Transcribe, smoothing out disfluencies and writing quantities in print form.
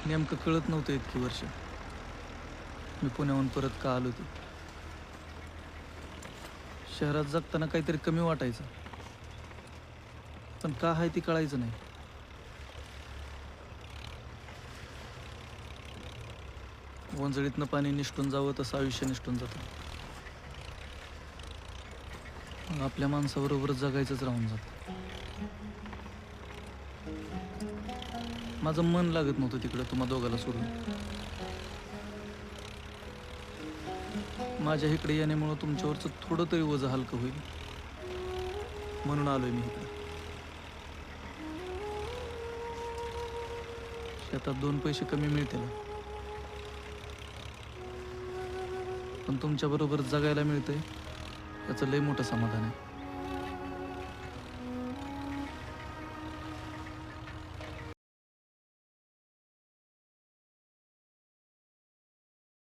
नेमकं कळत नव्हतं इतकी वर्ष मी पुण्याहून परत का आलो ते. शहरात जगताना काहीतरी कमी वाटायचं, पण का आहे ती कळायचं नाही. वंजळीतनं पाणी निसटून जावं तसं आयुष्य निसटून जातं. मग आपल्या माणसाबरोबर जगायचंच राहून जातं. माझं मन लागत नव्हतं तिकडं तुम्हा दोघाला सोडून. माझ्या इकडे येण्यामुळं तुमच्यावरचं थोडं तरी वजं हलकं होईल म्हणून आलोय मी इकडे. शेतात 2 पैसे कमी मिळतील, पण तुमच्याबरोबर जगायला मिळतंय याचं लय मोठं समाधान आहे.